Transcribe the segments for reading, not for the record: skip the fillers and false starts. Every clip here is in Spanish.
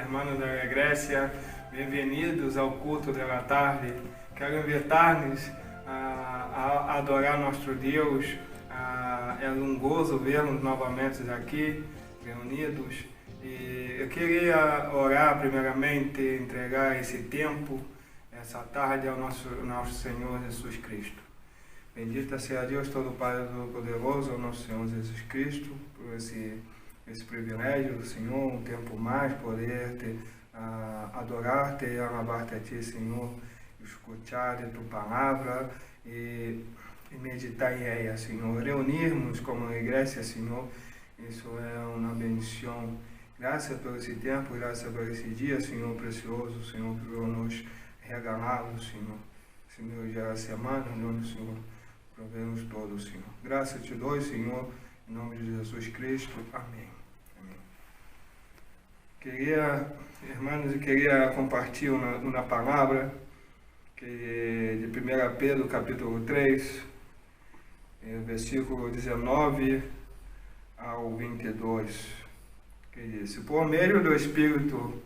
hermanos da igreja, bem-vindos ao culto da tarde. Quero invitar-nos a adorar nosso Deus. É um gozo vermos novamente aqui, reunidos. E eu queria orar primeiramente, entregar esse tempo, essa tarde ao nosso Senhor Jesus Cristo. Bendito seja Deus Todo-Pai, Todo-Poderoso, ao nosso Senhor Jesus Cristo, por esse privilégio, Senhor, um tempo mais, poder adorar-te e alabar-te a Ti, Senhor, escutar de Tua palavra e meditar em ela, Senhor. Reunirmos como igreja, Senhor, isso é uma bendição. Graças por esse tempo, graças por esse dia, Senhor precioso, Senhor, por nos regalá-lo, Senhor. Senhor, já a semana, em nome do Senhor, provemos todos, Senhor. Graças te dou, Senhor, em nome de Jesus Cristo. Amém. Irmãos, eu queria compartilhar uma palavra de 1 Pedro, capítulo 3, versículo 19 ao 22, que diz: por meio do Espírito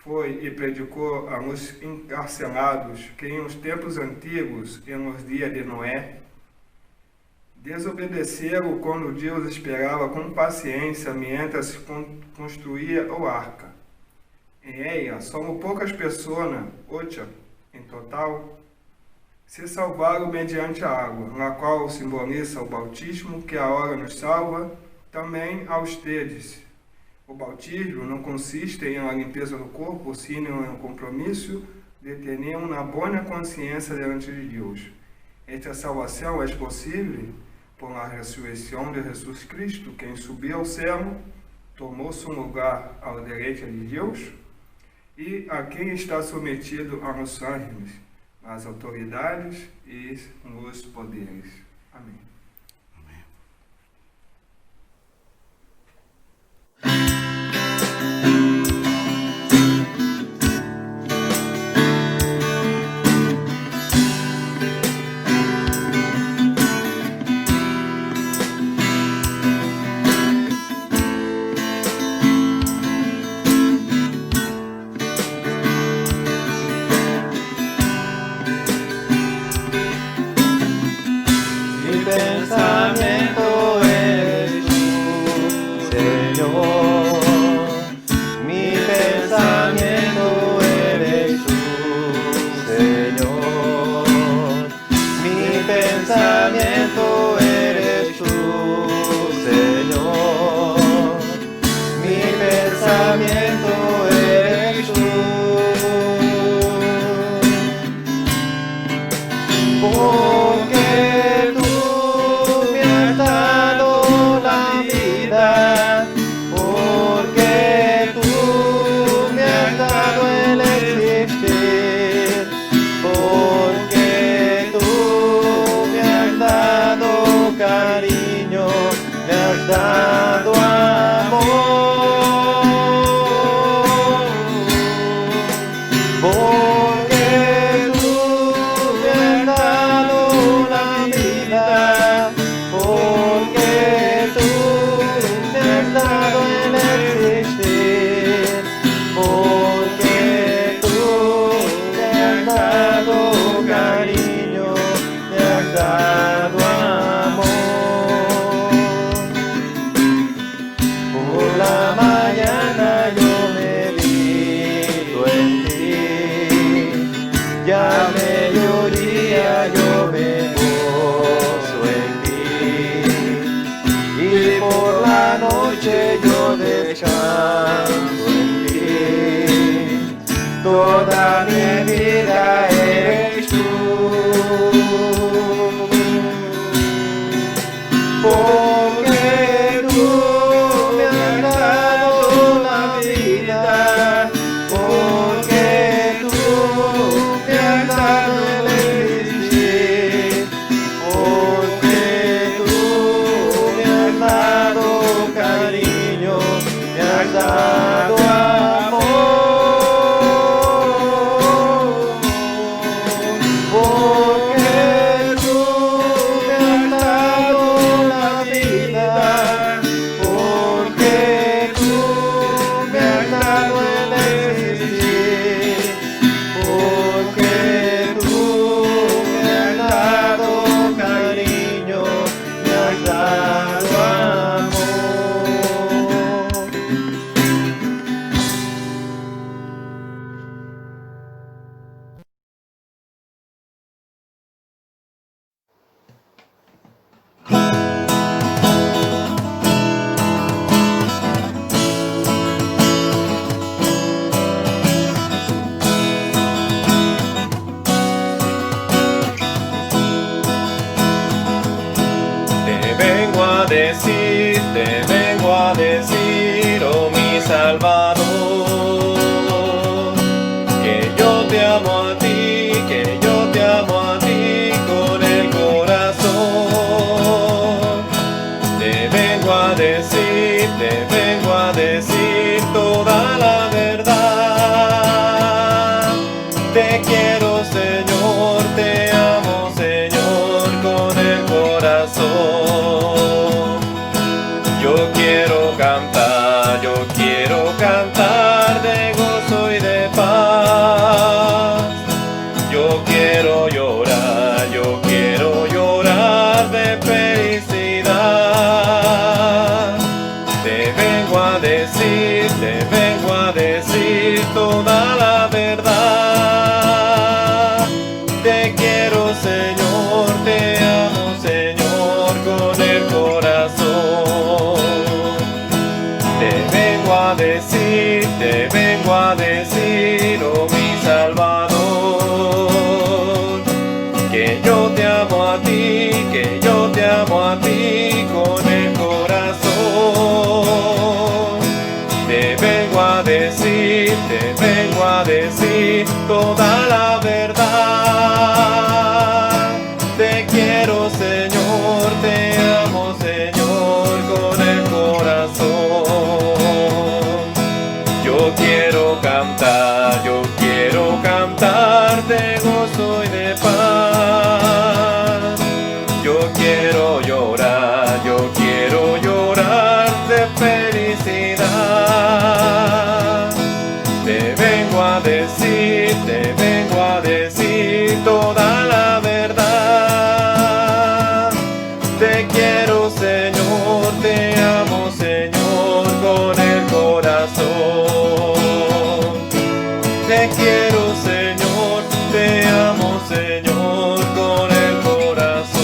foi e predicou aos encarcelados que em os tempos antigos, em os dias de Noé, desobedeceram quando Deus esperava com paciência mientras construía o arca. Em ela, somos poucas pessoas, 8 em total, se salvaram mediante a água, na qual simboliza o bautismo, que agora nos salva, também aos tedes. O bautismo não consiste em uma limpeza do corpo, sino em um compromisso de ter uma boa consciência diante de Deus. Esta salvação é possível por a ressurreição de Jesus Cristo, quem subiu ao céu, tomou seu lugar à direita de Deus, e a quem está submetido aos anjos, às autoridades e nos poderes. Amém. Toda mi vida eres tú, porque tú me has dado la vida, porque tú me has dado el existir, porque tú me has dado cariño, me has dado amor. Porque tú me has dado el decir, oh mi Salvador, que yo te amo a ti, que yo te amo a ti con el corazón. Te vengo a decir toda la verdad. Te quiero, Señor, te amo, Señor, con el corazón. Yo quiero cantar de gozo y de paz. Yo quiero llorar de felicidad. Te vengo a decir toda la verdad. Te quiero, Señor, te amo, Señor, con el corazón. Te vengo a decir, oh mi Salvador, que yo te amo a ti, que yo te amo a ti con el corazón. Te vengo a decir toda la verdad. Te quiero, Señor, te amo, Señor, con el corazón. Yo quiero cantar de gozo y de paz. Yo quiero llorar de felicidad. Te vengo a decir toda la verdad. Te quiero, Señor, te amo, Señor, con el corazón. Te quiero, Señor, te amo, Señor, con el corazón.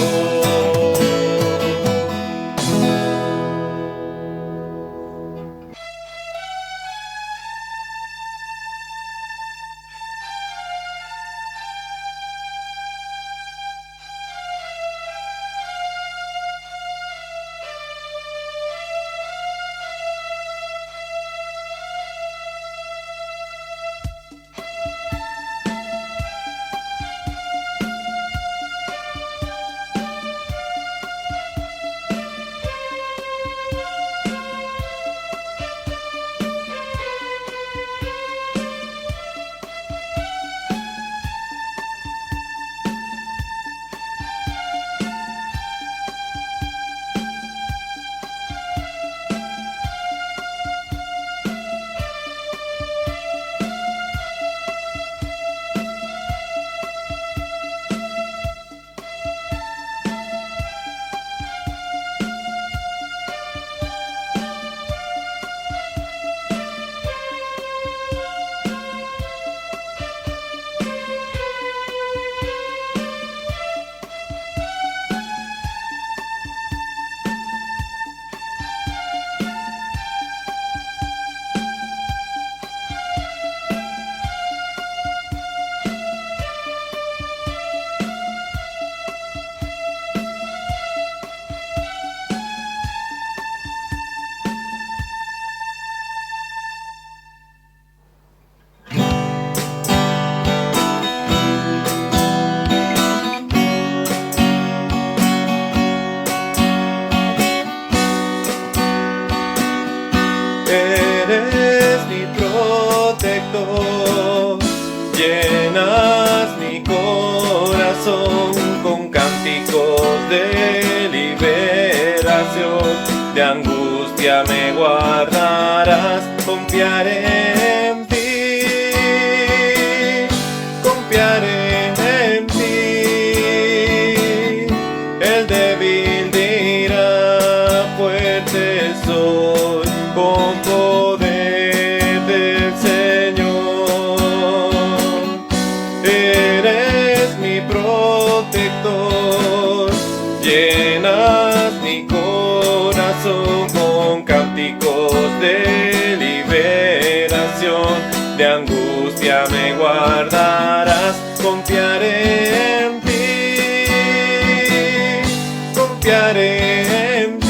Eres mi protector, llenas mi corazón con cánticos de liberación, de angustia me guardarás, confiaré en ti, confiaré en ti. El débil dirá, fuerte soy, con poder del Señor. Eres mi protector, llenas mi corazón con cánticos de liberación, de angustia me guardarás, confiaré en ti, confiaré en ti.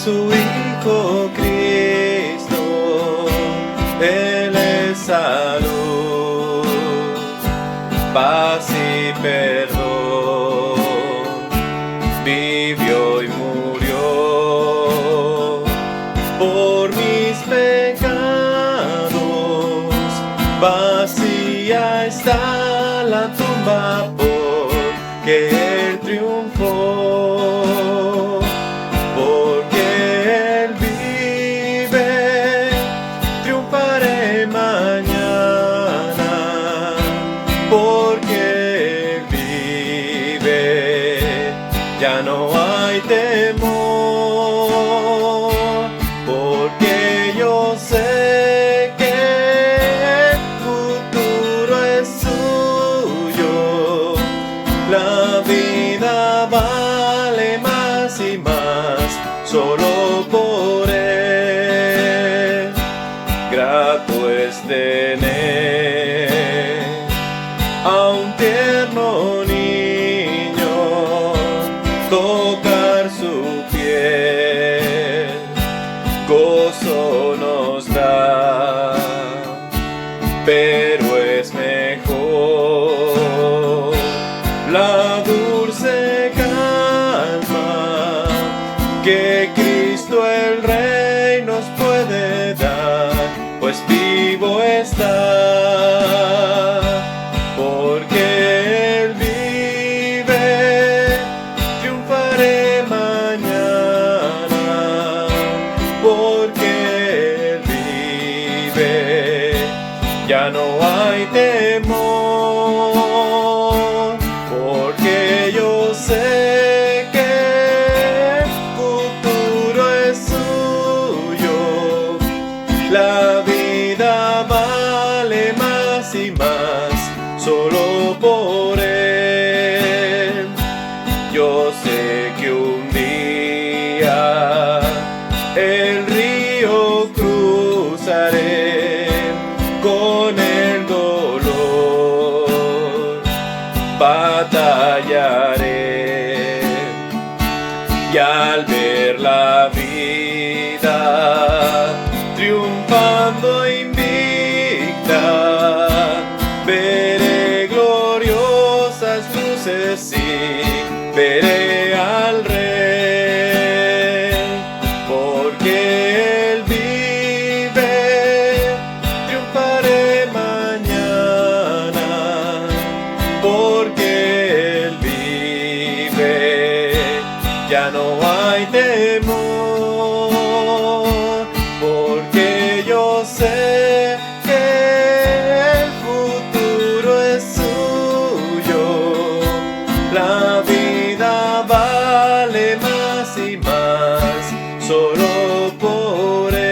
su Hijo Cristo, Él es salud, paz y perdón, vivió y murió por mis pecados, vacía está la tumba porque Él triunfó, porque Él vive, triunfaré mañana, porque Él vive, ya no hay temor, porque yo sé que el futuro es suyo, la vida vale más y más solo por Él. Grato es tener a un tierno niño, tocar su piel, gozo nos da, pero es mejor la dulce calma que Cristo el Rey nos puede dar, pues vivo está, porque Él vive, triunfaré mañana, porque Él vive, ya no hay temor, porque yo sé que el futuro es suyo, la vida vale más y más solo por Él. Yo sé que un día el río cruzaré con el dolor, batallaré, y al ver la vida triunfando invicta, veré gloriosas luces y veré al Rey, porque Él vive, triunfaré mañana, porque Él vive, ya no hay temor, porque yo sé que el futuro es suyo, la vida vale más y más solo por Él.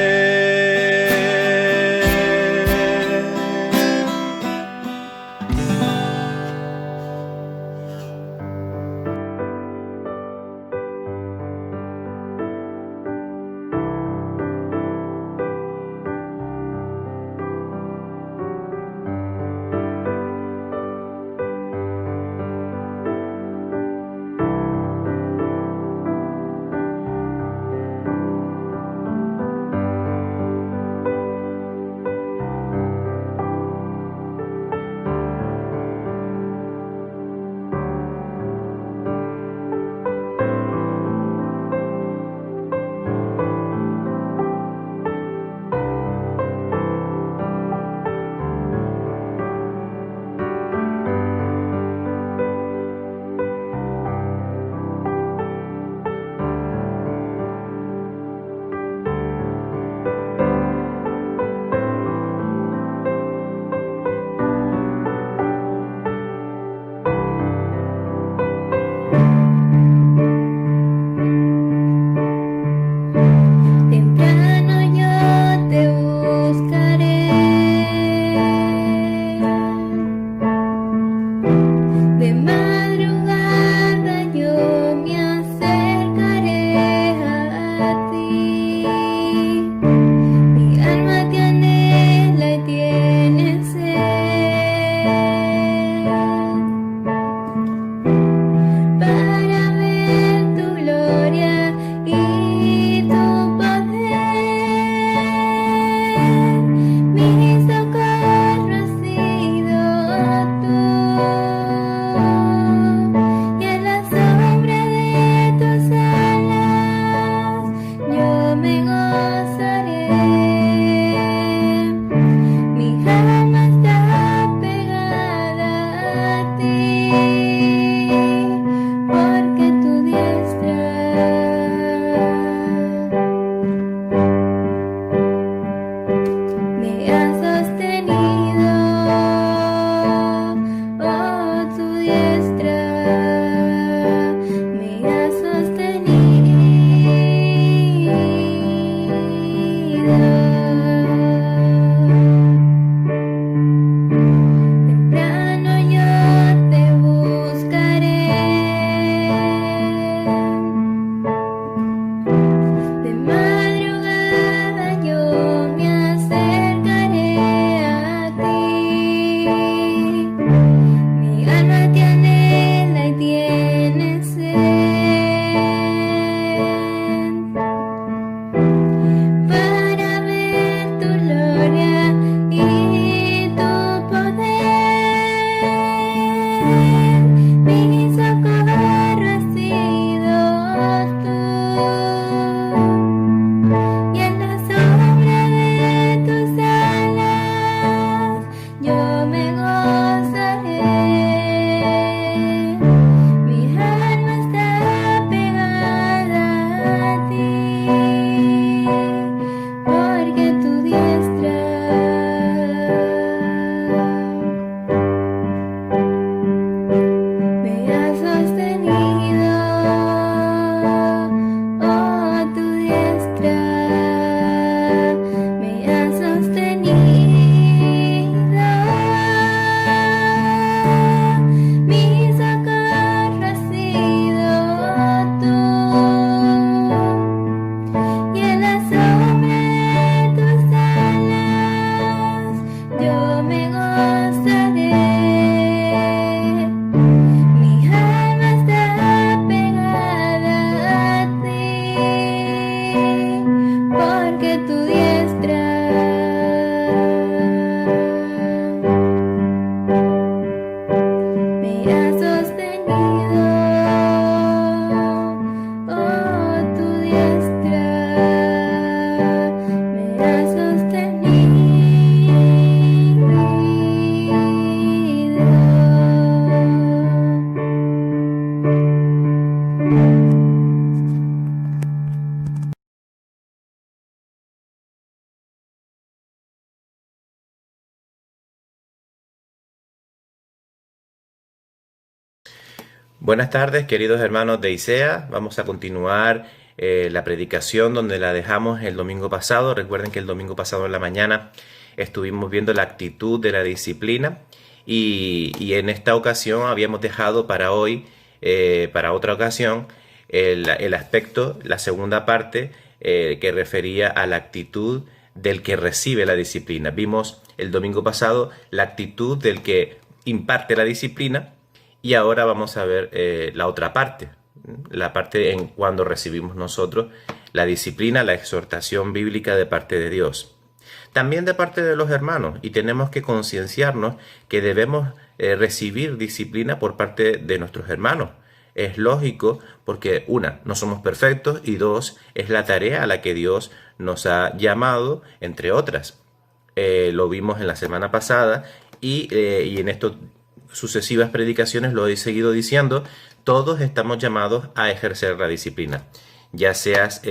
Buenas tardes, queridos hermanos de ISEA. Vamos a continuar la predicación donde la dejamos el domingo pasado. Recuerden que el domingo pasado en la mañana estuvimos viendo la actitud de la disciplina y en esta ocasión habíamos dejado para hoy, para otra ocasión, el aspecto, la segunda parte que refería a la actitud del que recibe la disciplina. Vimos el domingo pasado la actitud del que imparte la disciplina. Y ahora vamos a ver la otra parte, la parte en cuando recibimos nosotros la disciplina, la exhortación bíblica de parte de Dios. También de parte de los hermanos, y tenemos que concienciarnos que debemos recibir disciplina por parte de nuestros hermanos. Es lógico porque, una, no somos perfectos y dos, es la tarea a la que Dios nos ha llamado, entre otras. Lo vimos en la semana pasada y en estos sucesivas predicaciones lo he seguido diciendo. Todos estamos llamados a ejercer la disciplina, ya seas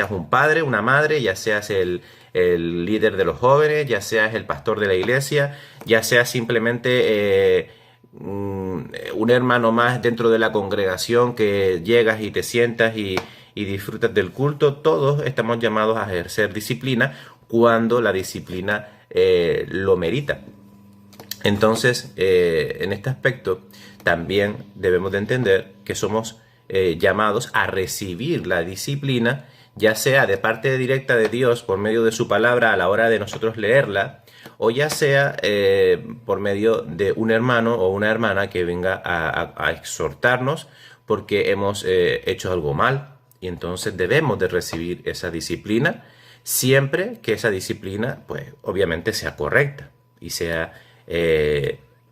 un padre, una madre, ya seas el líder de los jóvenes, ya seas el pastor de la iglesia, ya seas simplemente un hermano más dentro de la congregación que llegas y te sientas y disfrutas del culto. Todos estamos llamados a ejercer disciplina cuando la disciplina lo merita. Entonces, en este aspecto, también debemos de entender que somos llamados a recibir la disciplina, ya sea de parte directa de Dios por medio de su palabra a la hora de nosotros leerla, o ya sea por medio de un hermano o una hermana que venga a exhortarnos porque hemos hecho algo mal. Y entonces debemos de recibir esa disciplina, siempre que esa disciplina, pues, obviamente sea correcta y sea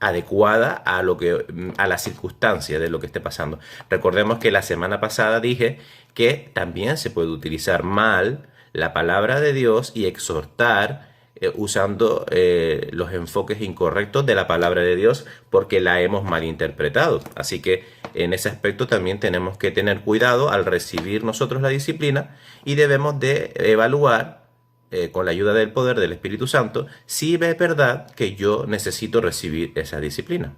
adecuada a la circunstancia de lo que esté pasando. Recordemos que la semana pasada dije que también se puede utilizar mal la palabra de Dios y exhortar usando los enfoques incorrectos de la palabra de Dios porque la hemos malinterpretado. Así que en ese aspecto también tenemos que tener cuidado al recibir nosotros la disciplina y debemos de evaluar con la ayuda del poder del Espíritu Santo, si es verdad que yo necesito recibir esa disciplina.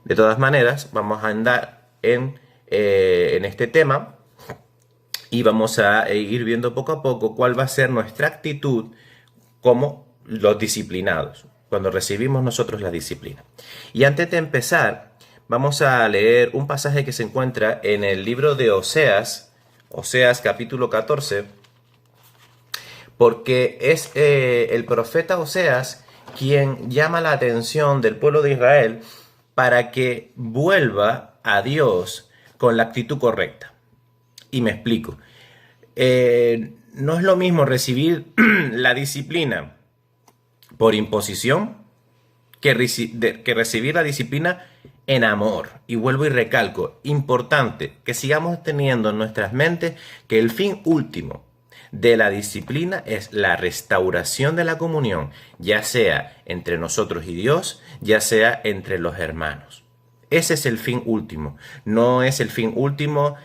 De todas maneras, vamos a andar en este tema y vamos a ir viendo poco a poco cuál va a ser nuestra actitud como los disciplinados, cuando recibimos nosotros la disciplina. Y antes de empezar, vamos a leer un pasaje que se encuentra en el libro de Oseas capítulo 14, porque es el profeta Oseas quien llama la atención del pueblo de Israel para que vuelva a Dios con la actitud correcta. Y me explico. No es lo mismo recibir la disciplina por imposición que recibir la disciplina en amor. Y vuelvo y recalco, importante que sigamos teniendo en nuestras mentes que el fin último de la disciplina es la restauración de la comunión, ya sea entre nosotros y Dios, ya sea entre los hermanos. Ese es el fin último. No es el fin último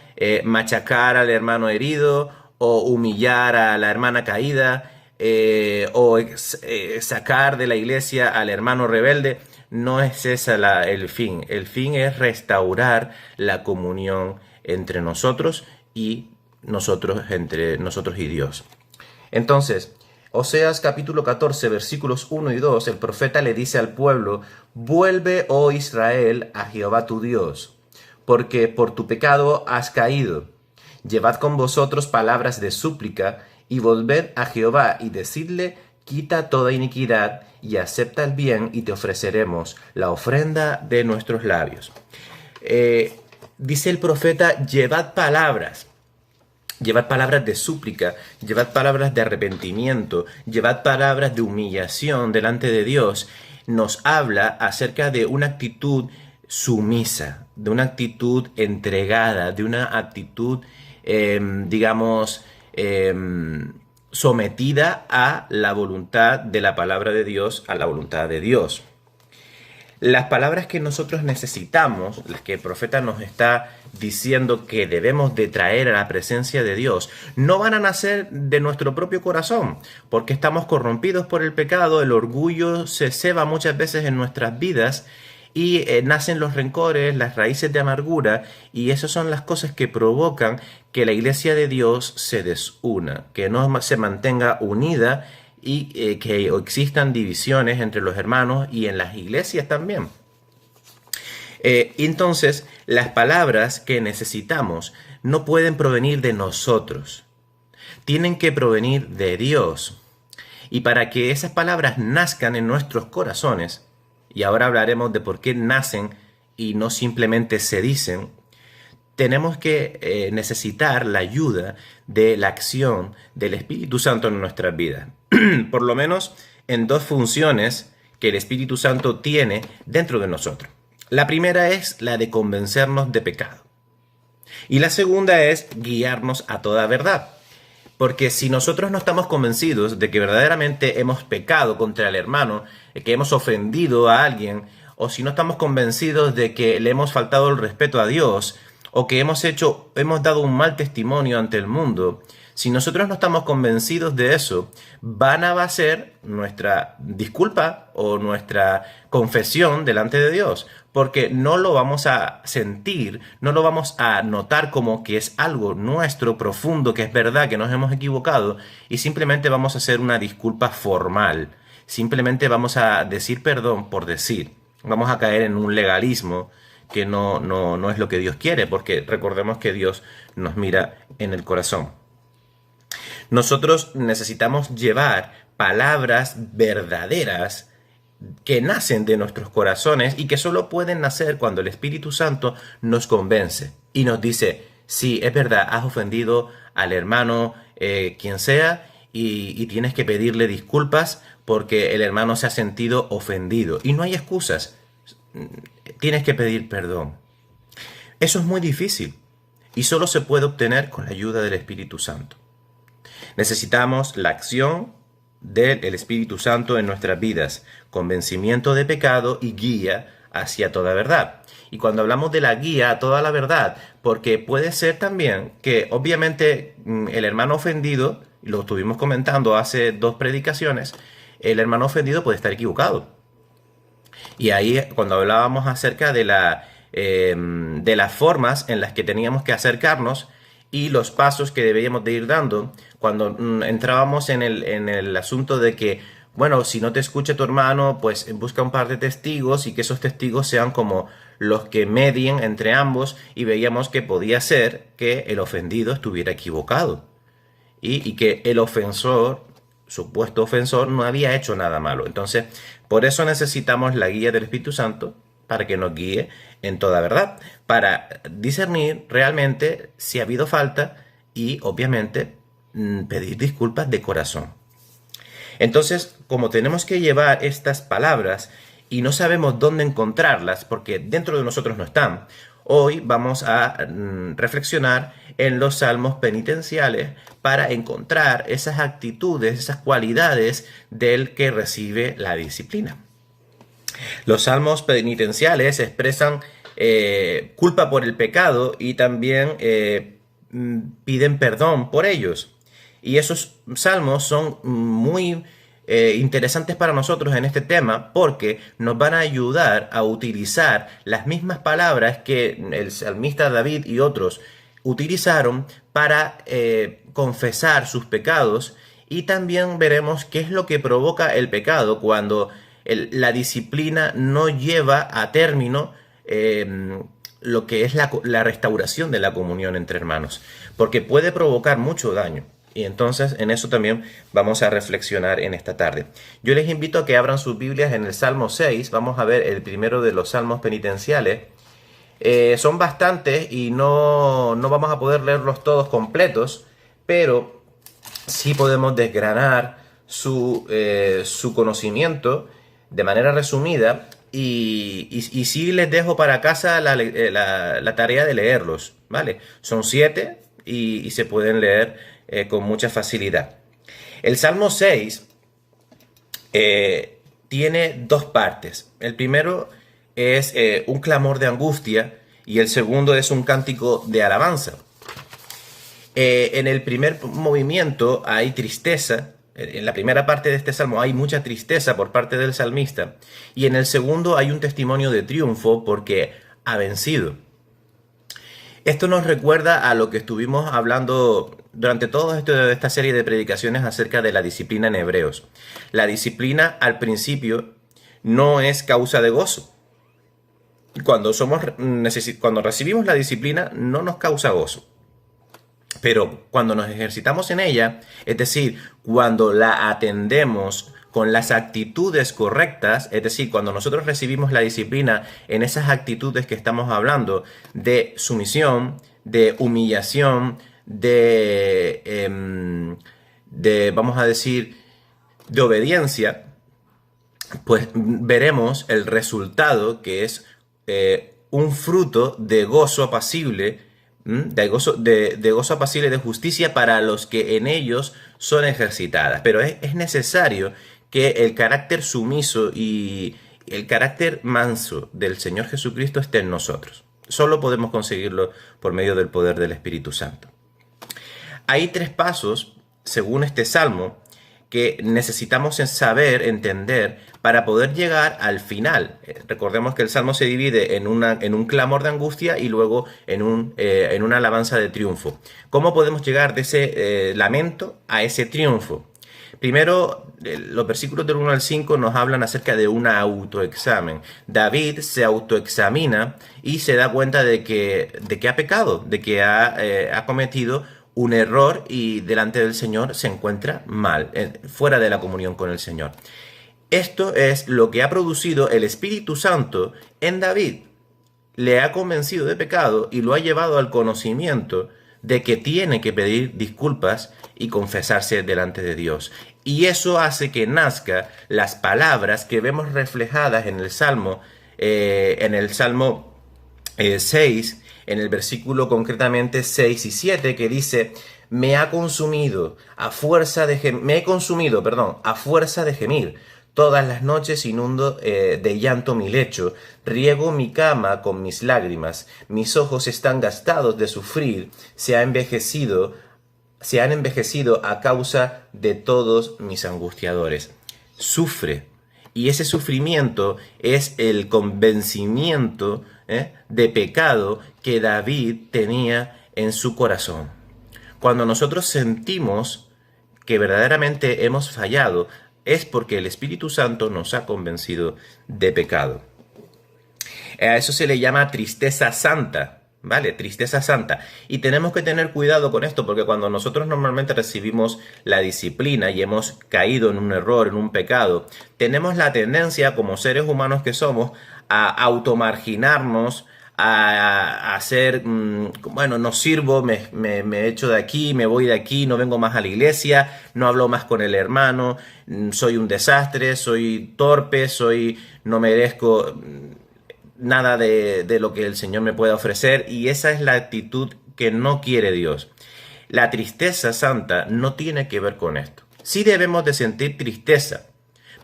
machacar al hermano herido o humillar a la hermana caída o sacar de la iglesia al hermano rebelde. No es ese el fin. El fin es restaurar la comunión entre nosotros y entre nosotros y Dios. Entonces, Oseas capítulo 14, versículos 1 y 2, el profeta le dice al pueblo: vuelve, oh Israel, a Jehová tu Dios, porque por tu pecado has caído. Llevad con vosotros palabras de súplica, y volved a Jehová, y decidle: quita toda iniquidad, y acepta el bien, y te ofreceremos la ofrenda de nuestros labios. Dice el profeta: llevad palabras de súplica, llevad palabras de arrepentimiento, llevad palabras de humillación delante de Dios. Nos habla acerca de una actitud sumisa, de una actitud entregada, de una actitud, sometida a la voluntad de la palabra de Dios, a la voluntad de Dios. Las palabras que nosotros necesitamos, las que el profeta nos está diciendo que debemos de traer a la presencia de Dios, no van a nacer de nuestro propio corazón, porque estamos corrompidos por el pecado, el orgullo se ceba muchas veces en nuestras vidas y nacen los rencores, las raíces de amargura, y esas son las cosas que provocan que la iglesia de Dios se desuna, que no se mantenga unida y que existan divisiones entre los hermanos y en las iglesias también. Entonces, las palabras que necesitamos no pueden provenir de nosotros, tienen que provenir de Dios. Y para que esas palabras nazcan en nuestros corazones, y ahora hablaremos de por qué nacen y no simplemente se dicen, tenemos que necesitar la ayuda de la acción del Espíritu Santo en nuestras vidas. Por lo menos en dos funciones que el Espíritu Santo tiene dentro de nosotros. La primera es la de convencernos de pecado. Y la segunda es guiarnos a toda verdad. Porque si nosotros no estamos convencidos de que verdaderamente hemos pecado contra el hermano, que hemos ofendido a alguien, o si no estamos convencidos de que le hemos faltado el respeto a Dios, o que hemos dado un mal testimonio ante el mundo, si nosotros no estamos convencidos de eso, vana va a ser nuestra disculpa o nuestra confesión delante de Dios, porque no lo vamos a sentir, no lo vamos a notar como que es algo nuestro, profundo, que es verdad, que nos hemos equivocado, y simplemente vamos a hacer una disculpa formal. Simplemente vamos a decir perdón por decir. Vamos a caer en un legalismo que no es lo que Dios quiere, porque recordemos que Dios nos mira en el corazón. Nosotros necesitamos llevar palabras verdaderas que nacen de nuestros corazones y que solo pueden nacer cuando el Espíritu Santo nos convence y nos dice, sí, es verdad, has ofendido al hermano quien sea y tienes que pedirle disculpas porque el hermano se ha sentido ofendido. Y no hay excusas, tienes que pedir perdón. Eso es muy difícil y solo se puede obtener con la ayuda del Espíritu Santo. Necesitamos la acción del Espíritu Santo en nuestras vidas, convencimiento de pecado y guía hacia toda verdad. Y cuando hablamos de la guía a toda la verdad, porque puede ser también que obviamente el hermano ofendido, lo estuvimos comentando hace 2 predicaciones, el hermano ofendido puede estar equivocado. Y ahí cuando hablábamos acerca de las formas en las que teníamos que acercarnos y los pasos que debíamos de ir dando, cuando entrábamos en el asunto de que, bueno, si no te escucha tu hermano, pues busca un par de testigos y que esos testigos sean como los que medien entre ambos, y veíamos que podía ser que el ofendido estuviera equivocado y que el ofensor, supuesto ofensor, no había hecho nada malo. Entonces, por eso necesitamos la guía del Espíritu Santo para que nos guíe en toda verdad, para discernir realmente si ha habido falta y obviamente pedir disculpas de corazón. Entonces, como tenemos que llevar estas palabras y no sabemos dónde encontrarlas porque dentro de nosotros no están, hoy vamos a reflexionar en los salmos penitenciales para encontrar esas actitudes, esas cualidades del que recibe la disciplina. Los salmos penitenciales expresan culpa por el pecado y también piden perdón por ellos. Y esos salmos son muy interesantes para nosotros en este tema porque nos van a ayudar a utilizar las mismas palabras que el salmista David y otros utilizaron para confesar sus pecados, y también veremos qué es lo que provoca el pecado cuando la disciplina no lleva a término lo que es la restauración de la comunión entre hermanos, porque puede provocar mucho daño. Y entonces en eso también vamos a reflexionar en esta tarde. Yo les invito a que abran sus Biblias en el Salmo 6. Vamos a ver el primero de los salmos penitenciales. Son bastantes y no vamos a poder leerlos todos completos, pero sí podemos desgranar su conocimiento de manera resumida, y sí les dejo para casa la tarea de leerlos, ¿vale? Son 7 y se pueden leer con mucha facilidad. El Salmo 6 tiene 2 partes. El primero es un clamor de angustia y el segundo es un cántico de alabanza. En el primer movimiento hay tristeza, en la primera parte de este salmo hay mucha tristeza por parte del salmista, y en el segundo hay un testimonio de triunfo porque ha vencido. Esto nos recuerda a lo que estuvimos hablando durante toda esta serie de predicaciones acerca de la disciplina en Hebreos. La disciplina al principio no es causa de gozo. Cuando recibimos la disciplina no nos causa gozo. Pero cuando nos ejercitamos en ella, es decir, cuando la atendemos con las actitudes correctas, es decir, cuando nosotros recibimos la disciplina en esas actitudes que estamos hablando de sumisión, de humillación, vamos a decir, de obediencia, pues veremos el resultado, que es un fruto de gozo apacible, de gozo apacible de justicia para los que en ellos son ejercitadas. Pero es necesario que el carácter sumiso y el carácter manso del Señor Jesucristo esté en nosotros. Solo podemos conseguirlo por medio del poder del Espíritu Santo. Hay 3 pasos, según este salmo, que necesitamos saber, entender, para poder llegar al final. Recordemos que el salmo se divide en un clamor de angustia y luego en una alabanza de triunfo. ¿Cómo podemos llegar de ese lamento a ese triunfo? Primero, los versículos del 1 al 5 nos hablan acerca de un autoexamen. David se autoexamina y se da cuenta de que ha pecado, de que ha cometido un error y delante del Señor se encuentra mal, fuera de la comunión con el Señor. Esto es lo que ha producido el Espíritu Santo en David. Le ha convencido de pecado y lo ha llevado al conocimiento de que tiene que pedir disculpas y confesarse delante de Dios. Y eso hace que nazca las palabras que vemos reflejadas en el Salmo 6, en el versículo concretamente 6 y 7, que dice: me he consumido a fuerza de gemir. Todas las noches inundo de llanto mi lecho, riego mi cama con mis lágrimas. Mis ojos están gastados de sufrir, se han envejecido a causa de todos mis angustiadores. Sufre, y ese sufrimiento es el convencimiento de pecado que David tenía en su corazón. Cuando nosotros sentimos que verdaderamente hemos fallado, es porque el Espíritu Santo nos ha convencido de pecado. A eso se le llama tristeza santa, ¿vale? Tristeza santa. Y tenemos que tener cuidado con esto, porque cuando nosotros normalmente recibimos la disciplina y hemos caído en un error, en un pecado, tenemos la tendencia, como seres humanos que somos, a automarginarnos, a hacer, bueno, no sirvo, me echo de aquí, me voy de aquí, no vengo más a la iglesia, no hablo más con el hermano, soy un desastre, soy torpe, no merezco nada de lo que el Señor me pueda ofrecer, y esa es la actitud que no quiere Dios. La tristeza santa no tiene que ver con esto. Sí debemos de sentir tristeza,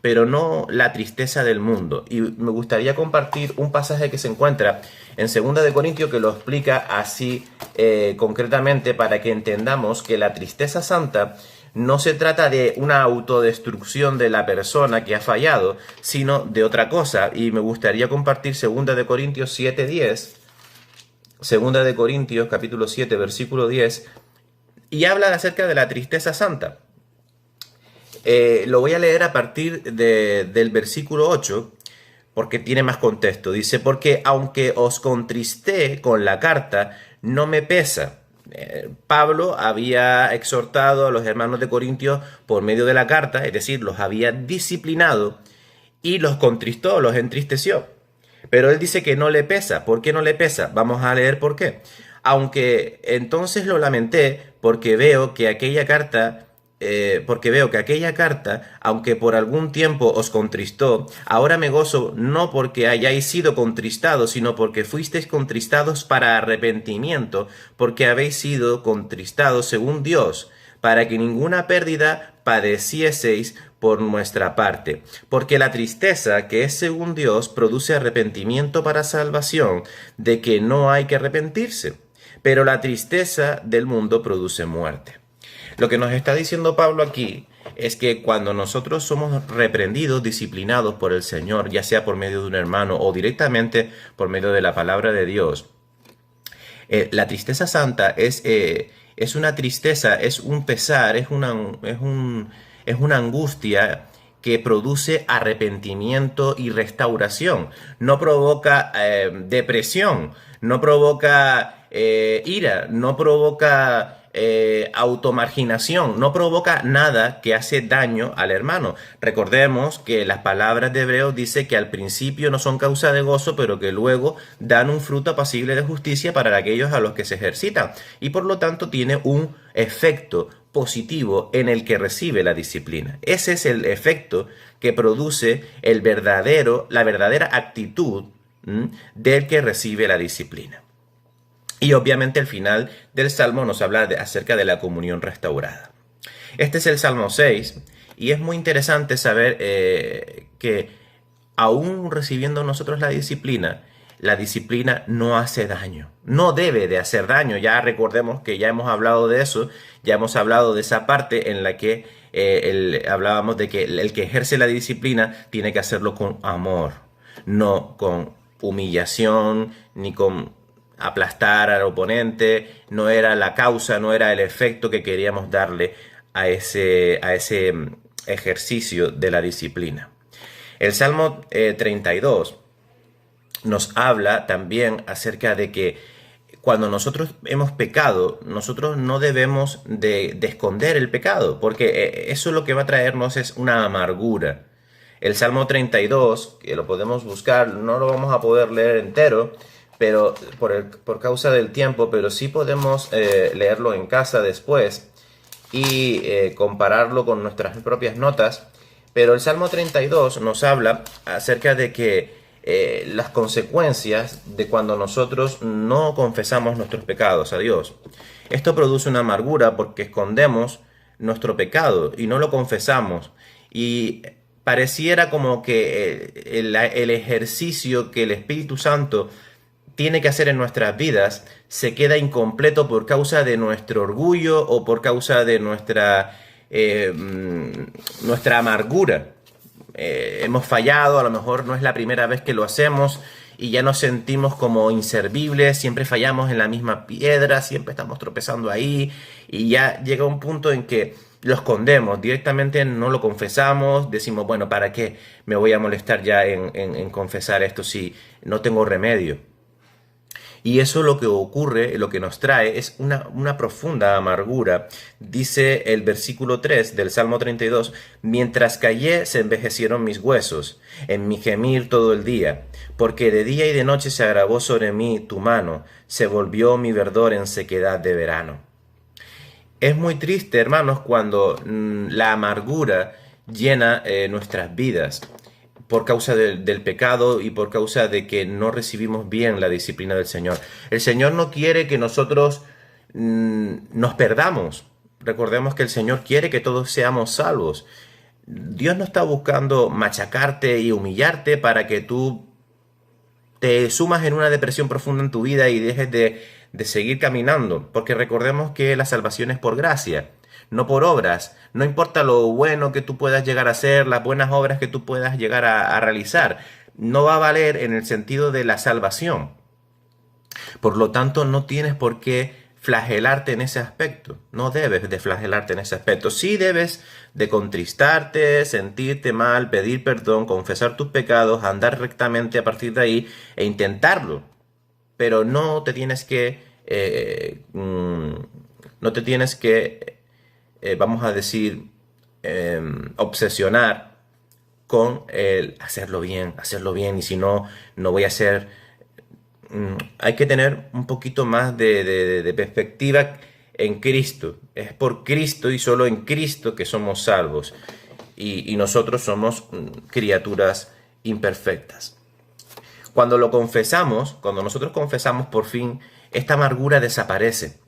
pero no la tristeza del mundo. Y me gustaría compartir un pasaje que se encuentra en 2 de Corintios que lo explica así concretamente, para que entendamos que la tristeza santa no se trata de una autodestrucción de la persona que ha fallado, sino de otra cosa. Y me gustaría compartir 2 de Corintios 7:10, 2 de Corintios capítulo 7, versículo 10, y habla acerca de la tristeza santa. Lo voy a leer a partir del versículo 8, porque tiene más contexto. Dice: porque aunque os contristé con la carta, no me pesa. Pablo había exhortado a los hermanos de Corintios por medio de la carta, es decir, los había disciplinado y los contristó, los entristeció. Pero él dice que no le pesa. ¿Por qué no le pesa? Vamos a leer por qué. Aunque entonces lo lamenté, porque veo que aquella carta, aunque por algún tiempo os contristó, ahora me gozo, no porque hayáis sido contristados, sino porque fuisteis contristados para arrepentimiento, porque habéis sido contristados según Dios, para que ninguna pérdida padecieseis por nuestra parte. Porque la tristeza, que es según Dios, produce arrepentimiento para salvación, de que no hay que arrepentirse, pero la tristeza del mundo produce muerte. Lo que nos está diciendo Pablo aquí es que cuando nosotros somos reprendidos, disciplinados por el Señor, ya sea por medio de un hermano o directamente por medio de la palabra de Dios, la tristeza santa es una tristeza, es un pesar, es una angustia que produce arrepentimiento y restauración. No provoca depresión, no provoca ira, no provoca automarginación, no provoca nada que hace daño al hermano. Recordemos que las palabras de Hebreos dice que al principio no son causa de gozo, pero que luego dan un fruto apacible de justicia para aquellos a los que se ejercitan, y por lo tanto tiene un efecto positivo en el que recibe la disciplina. Ese es el efecto que produce la verdadera actitud del que recibe la disciplina. Y obviamente el final del Salmo nos habla acerca de la comunión restaurada. Este es el Salmo 6 y es muy interesante saber que aún recibiendo nosotros la disciplina no hace daño, no debe de hacer daño. Ya recordemos que ya hemos hablado de eso, ya hemos hablado de esa parte en la que hablábamos de que el que ejerce la disciplina tiene que hacerlo con amor, no con humillación ni con aplastar al oponente. No era la causa, no era el efecto que queríamos darle a ese ejercicio de la disciplina. El Salmo 32 nos habla también acerca de que cuando nosotros hemos pecado, nosotros no debemos de esconder el pecado, porque eso lo que va a traernos es una amargura. El Salmo 32, que lo podemos buscar, no lo vamos a poder leer entero, pero por causa del tiempo, pero sí podemos leerlo en casa después y compararlo con nuestras propias notas. Pero el Salmo 32 nos habla acerca de que las consecuencias de cuando nosotros no confesamos nuestros pecados a Dios. Esto produce una amargura porque escondemos nuestro pecado y no lo confesamos. Y pareciera como que el ejercicio que el Espíritu Santo tiene que hacer en nuestras vidas se queda incompleto por causa de nuestro orgullo o por causa de nuestra amargura. Hemos fallado, a lo mejor no es la primera vez que lo hacemos y ya nos sentimos como inservibles, siempre fallamos en la misma piedra, siempre estamos tropezando ahí y ya llega un punto en que lo escondemos, directamente no lo confesamos, decimos, bueno, ¿para qué me voy a molestar ya en confesar esto si no tengo remedio? Y eso lo que ocurre, lo que nos trae es una profunda amargura. Dice el versículo 3 del Salmo 32, mientras callé se envejecieron mis huesos, en mi gemir todo el día, porque de día y de noche se agravó sobre mí tu mano, se volvió mi verdor en sequedad de verano. Es muy triste, hermanos, cuando la amargura llena nuestras vidas, por causa del pecado y por causa de que no recibimos bien la disciplina del Señor. El Señor no quiere que nosotros nos perdamos. Recordemos que el Señor quiere que todos seamos salvos. Dios no está buscando machacarte y humillarte para que tú te sumas en una depresión profunda en tu vida y dejes de seguir caminando. Porque recordemos que la salvación es por gracia, no por obras. No importa lo bueno que tú puedas llegar a hacer, las buenas obras que tú puedas llegar a realizar, no va a valer en el sentido de la salvación. Por lo tanto, no tienes por qué flagelarte en ese aspecto. No debes de flagelarte en ese aspecto. Sí debes de contristarte, sentirte mal, pedir perdón, confesar tus pecados, andar rectamente a partir de ahí e intentarlo. Pero no te tienes que vamos a decir, obsesionar con el hacerlo bien, y si no, no voy a hacer. Hay que tener un poquito más de perspectiva en Cristo. Es por Cristo y solo en Cristo que somos salvos. Y nosotros somos criaturas imperfectas. Cuando nosotros confesamos por fin, esta amargura desaparece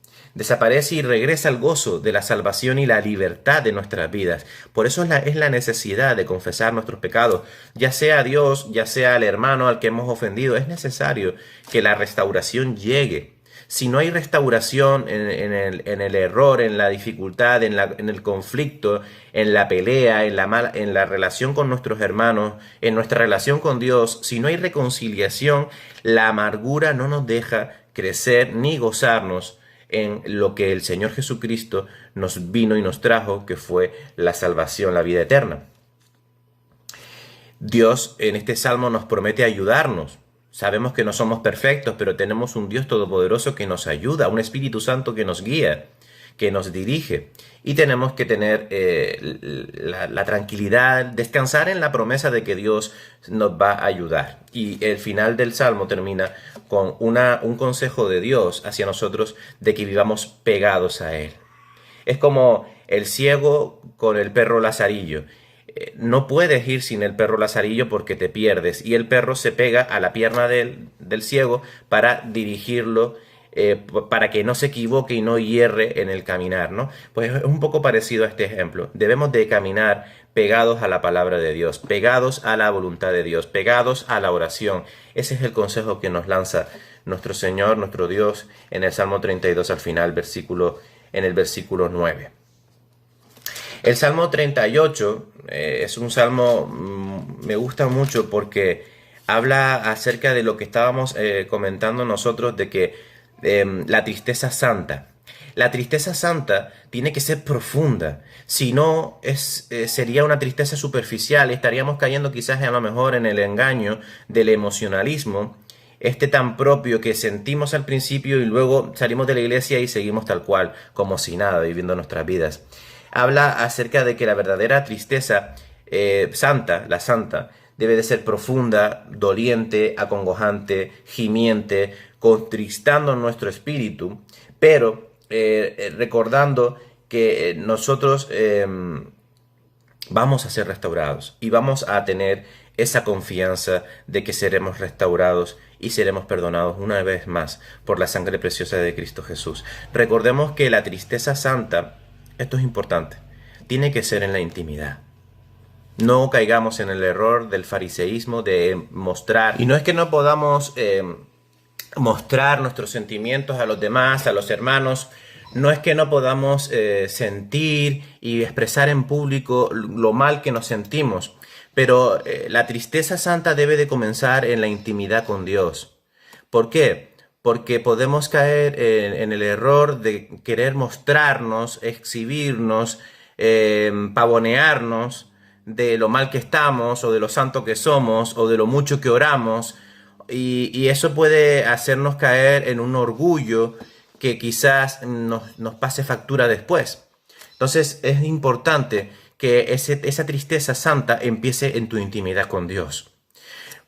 y regresa el gozo de la salvación y la libertad de nuestras vidas. Por eso es la necesidad de confesar nuestros pecados, ya sea a Dios, ya sea al hermano al que hemos ofendido. Es necesario que la restauración llegue. si no hay restauración en el error, en la dificultad, en el conflicto, en la pelea, en la relación con nuestros hermanos, en nuestra relación con Dios, si no hay reconciliación, la amargura no nos deja crecer ni gozarnos en lo que el Señor Jesucristo nos vino y nos trajo, que fue la salvación, la vida eterna. Dios en este salmo nos promete ayudarnos. Sabemos que no somos perfectos, pero tenemos un Dios todopoderoso que nos ayuda, un Espíritu Santo que nos guía, que nos dirige. Y tenemos que tener la tranquilidad, descansar en la promesa de que Dios nos va a ayudar. Y el final del Salmo termina con un consejo de Dios hacia nosotros de que vivamos pegados a Él. Es como el ciego con el perro lazarillo. No puedes ir sin el perro lazarillo porque te pierdes. Y el perro se pega a la pierna del ciego para dirigirlo, para que no se equivoque y no hierre en el caminar, ¿no? Pues es un poco parecido a este ejemplo. Debemos de caminar pegados a la palabra de Dios, pegados a la voluntad de Dios, pegados a la oración. Ese es el consejo que nos lanza nuestro Señor, nuestro Dios, en el Salmo 32 al final, en el versículo 9. El Salmo 38 es un salmo, me gusta mucho porque habla acerca de lo que estábamos comentando nosotros, de que la tristeza santa. La tristeza santa tiene que ser profunda, si no sería una tristeza superficial, estaríamos cayendo quizás a lo mejor en el engaño del emocionalismo, tan propio que sentimos al principio y luego salimos de la iglesia y seguimos tal cual, como si nada, viviendo nuestras vidas. Habla acerca de que la verdadera tristeza santa, la santa, debe de ser profunda, doliente, acongojante, gimiente, contristando nuestro espíritu, pero recordando que nosotros vamos a ser restaurados y vamos a tener esa confianza de que seremos restaurados y seremos perdonados una vez más por la sangre preciosa de Cristo Jesús. Recordemos que la tristeza santa, esto es importante, tiene que ser en la intimidad. No caigamos en el error del fariseísmo de mostrar. Y no es que no podamos mostrar nuestros sentimientos a los demás, a los hermanos. No es que no podamos sentir y expresar en público lo mal que nos sentimos. Pero la tristeza santa debe de comenzar en la intimidad con Dios. ¿Por qué? Porque podemos caer en el error de querer mostrarnos, exhibirnos, pavonearnos de lo mal que estamos, o de lo santo que somos, o de lo mucho que oramos, y eso puede hacernos caer en un orgullo que quizás nos pase factura después. Entonces es importante que esa tristeza santa empiece en tu intimidad con Dios.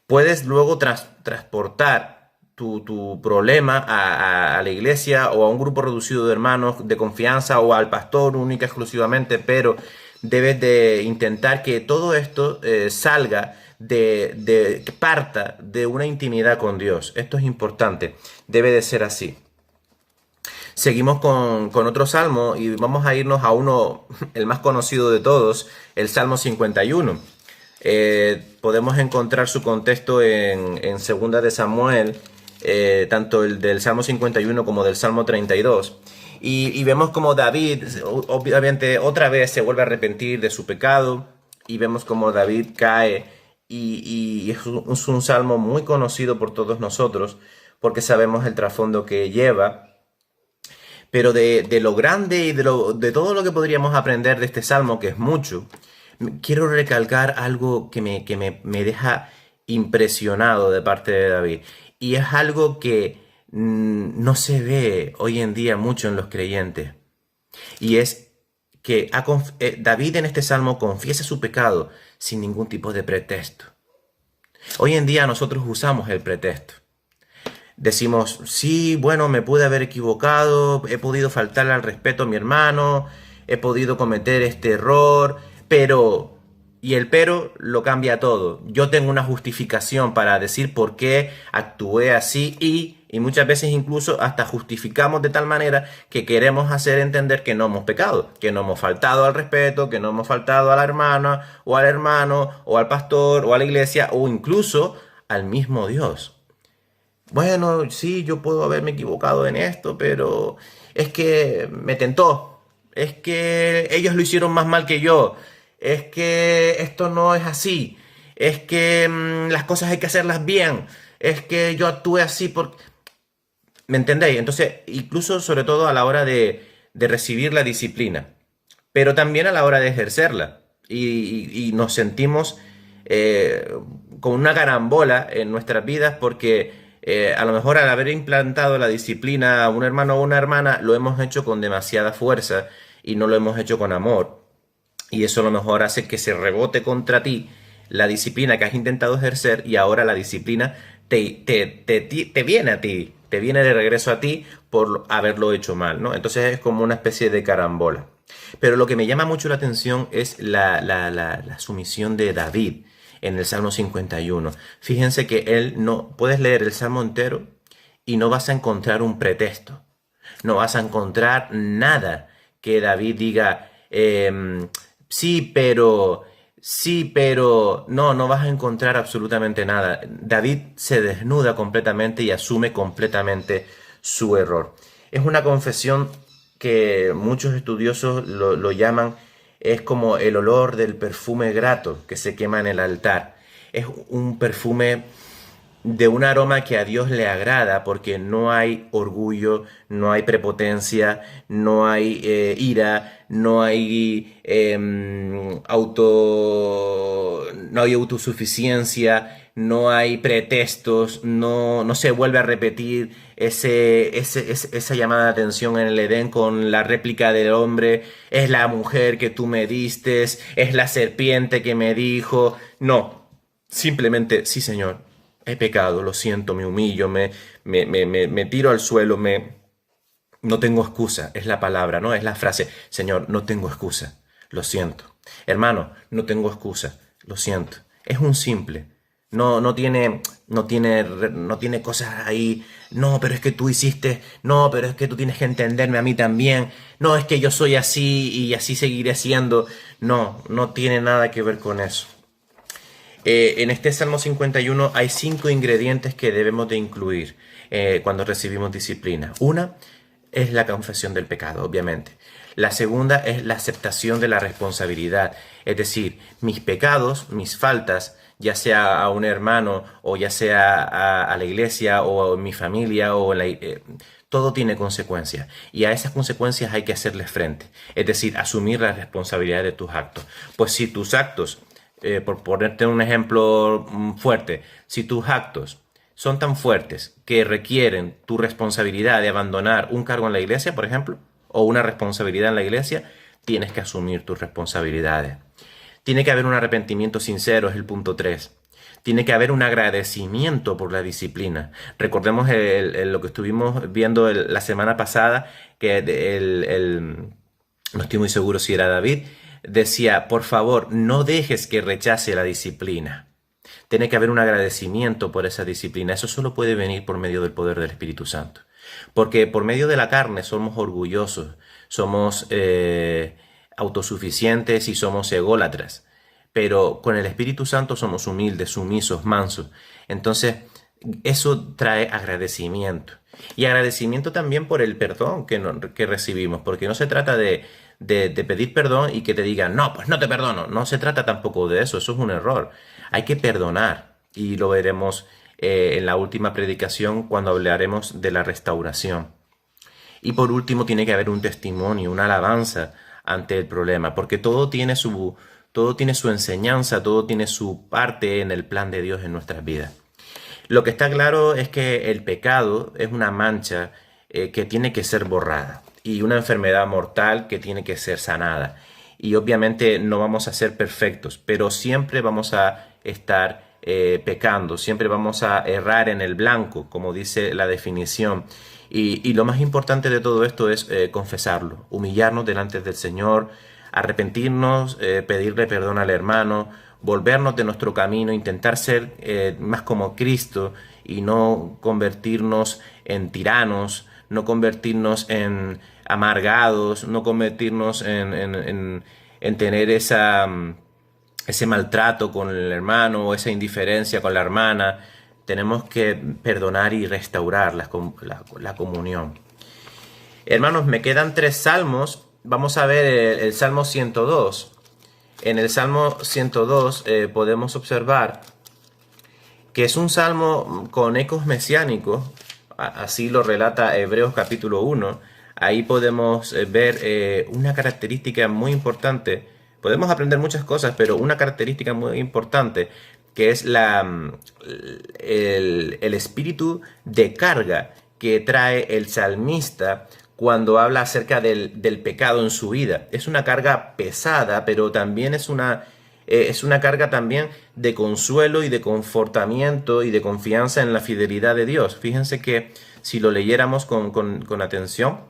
Puedes luego transportar tu problema a la iglesia o a un grupo reducido de hermanos de confianza o al pastor única exclusivamente, pero debes de intentar que todo esto salga que parta de una intimidad con Dios. Esto es importante, debe de ser así. Seguimos con otro salmo y vamos a irnos a uno, el más conocido de todos, el Salmo 51. Podemos encontrar su contexto en 2 de Samuel, tanto el del Salmo 51 como del Salmo 32. Y vemos como David, obviamente, otra vez se vuelve a arrepentir de su pecado, y vemos como David cae, y es un salmo muy conocido por todos nosotros, porque sabemos el trasfondo que lleva. Pero de lo grande y de todo lo que podríamos aprender de este salmo, que es mucho, quiero recalcar algo que me deja impresionado de parte de David. Y es algo que no se ve hoy en día mucho en los creyentes. Y es que David en este salmo confiesa su pecado sin ningún tipo de pretexto. Hoy en día nosotros usamos el pretexto. Decimos, sí, bueno, me pude haber equivocado, he podido faltarle al respeto a mi hermano, he podido cometer este error, pero... Y el pero lo cambia todo. Yo tengo una justificación para decir por qué actué así, y muchas veces incluso hasta justificamos de tal manera que queremos hacer entender que no hemos pecado, que no hemos faltado al respeto, que no hemos faltado a la hermana o al hermano o al pastor o a la iglesia o incluso al mismo Dios. bueno, sí, yo puedo haberme equivocado en esto, pero es que me tentó. Es que ellos lo hicieron más mal que yo. Es que esto no es así. Es que las cosas hay que hacerlas bien. Es que yo actué así porque... ¿Me entendéis? Entonces, incluso sobre todo a la hora de recibir la disciplina, pero también a la hora de ejercerla. Y nos sentimos eh, con una carambola en nuestras vidas porque a lo mejor al haber implantado la disciplina a un hermano o una hermana, lo hemos hecho con demasiada fuerza y no lo hemos hecho con amor. Y eso a lo mejor hace que se rebote contra ti la disciplina que has intentado ejercer y ahora la disciplina te viene a ti, te viene de regreso a ti por haberlo hecho mal, ¿no? Entonces es como una especie de carambola. Pero lo que me llama mucho la atención es la sumisión de David en el Salmo 51. Fíjense que él no, puedes leer el Salmo entero y no vas a encontrar un pretexto. No vas a encontrar nada que David diga, sí, pero, sí, pero, no, no vas a encontrar absolutamente nada. David se desnuda completamente y asume completamente su error. Es una confesión que muchos estudiosos lo llaman, es como el olor del perfume grato que se quema en el altar. Es un perfume de un aroma que a Dios le agrada porque no hay orgullo, no hay prepotencia, no hay ira, no hay autosuficiencia, no hay pretextos, no se vuelve a repetir esa llamada de atención en el Edén con la réplica del hombre, es la mujer que tú me diste, es la serpiente que me dijo. No, simplemente, sí, Señor, he pecado, lo siento, me humillo, me tiro al suelo, no tengo excusa, es la palabra, ¿no? Es la frase, Señor, no tengo excusa, lo siento. Hermano, no tengo excusa, lo siento. Es un simple, no tiene cosas ahí, no, pero es que tú hiciste, no, pero es que tú tienes que entenderme a mí también, no, es que yo soy así y así seguiré siendo, no tiene nada que ver con eso. En este Salmo 51 hay 5 ingredientes que debemos de incluir cuando recibimos disciplina. Una es la confesión del pecado, obviamente. La segunda es la aceptación de la responsabilidad. Es decir, mis pecados, mis faltas, ya sea a un hermano o ya sea a la iglesia o a mi familia o todo tiene consecuencias y a esas consecuencias hay que hacerles frente. Es decir, asumir la responsabilidad de tus actos. Pues si tus actos por ponerte un ejemplo fuerte, si tus actos son tan fuertes que requieren tu responsabilidad de abandonar un cargo en la iglesia, por ejemplo, o una responsabilidad en la iglesia, tienes que asumir tus responsabilidades. Tiene que haber un arrepentimiento sincero, es el punto 3. Tiene que haber un agradecimiento por la disciplina. Recordemos lo que estuvimos viendo la semana pasada, que no estoy muy seguro si era David, decía, por favor, no dejes que rechace la disciplina. Tiene que haber un agradecimiento por esa disciplina. Eso solo puede venir por medio del poder del Espíritu Santo. Porque por medio de la carne somos orgullosos, somos autosuficientes y somos ególatras. Pero con el Espíritu Santo somos humildes, sumisos, mansos. Entonces, eso trae agradecimiento. Y agradecimiento también por el perdón que recibimos. Porque no se trata de pedir perdón y que te digan, no, pues no te perdono. No se trata tampoco de eso, eso es un error. Hay que perdonar y lo veremos en la última predicación cuando hablaremos de la restauración. Y por último tiene que haber un testimonio, una alabanza ante el problema, porque todo tiene su enseñanza, todo tiene su parte en el plan de Dios en nuestras vidas. Lo que está claro es que el pecado es una mancha que tiene que ser borrada y una enfermedad mortal que tiene que ser sanada. Y obviamente no vamos a ser perfectos, pero siempre vamos a estar pecando, siempre vamos a errar en el blanco, como dice la definición. Y lo más importante de todo esto es confesarlo, humillarnos delante del Señor, arrepentirnos, pedirle perdón al hermano, volvernos de nuestro camino, intentar ser más como Cristo y no convertirnos en tiranos, no convertirnos en amargados, no convertirnos en tener ese maltrato con el hermano o esa indiferencia con la hermana. tenemos que perdonar y restaurar la comunión. Hermanos, me quedan 3 salmos. Vamos a ver el Salmo 102. En el Salmo 102 podemos observar que es un salmo con ecos mesiánicos. Así lo relata Hebreos capítulo 1. Ahí podemos ver una característica muy importante. Podemos aprender muchas cosas, pero una característica muy importante, que es el espíritu de carga que trae el salmista cuando habla acerca del pecado en su vida. Es una carga pesada, pero también es una carga también de consuelo y de confortamiento y de confianza en la fidelidad de Dios. Fíjense que si lo leyéramos con atención,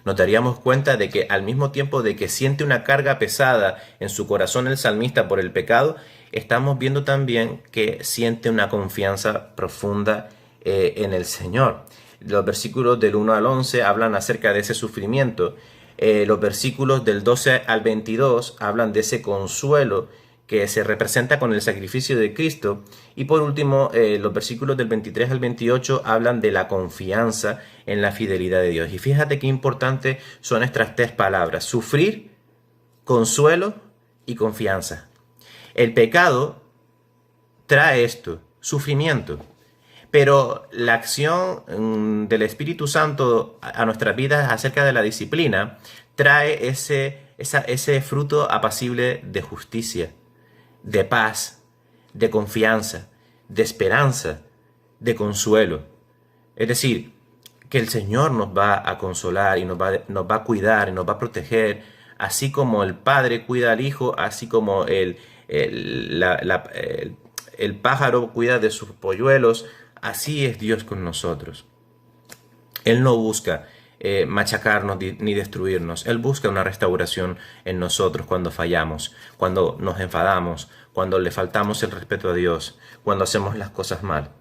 nos daríamos cuenta de que al mismo tiempo de que siente una carga pesada en su corazón el salmista por el pecado, estamos viendo también que siente una confianza profunda en el Señor. Los versículos del 1 al 11 hablan acerca de ese sufrimiento. Los versículos del 12 al 22 hablan de ese consuelo que se representa con el sacrificio de Cristo. Y por último, los versículos del 23 al 28 hablan de la confianza en la fidelidad de Dios. Y fíjate qué importantes son estas 3 palabras: sufrir, consuelo y confianza. El pecado trae esto, sufrimiento. Pero la acción del Espíritu Santo a nuestras vidas acerca de la disciplina trae ese fruto apacible de justicia, de paz, de confianza, de esperanza, de consuelo. Es decir, que el Señor nos va a consolar y nos va a cuidar y nos va a proteger, así como el Padre cuida al Hijo, así como el pájaro cuida de sus polluelos. Así es Dios con nosotros. Él no busca machacarnos ni destruirnos. Él busca una restauración en nosotros cuando fallamos, cuando nos enfadamos, cuando le faltamos el respeto a Dios, cuando hacemos las cosas mal.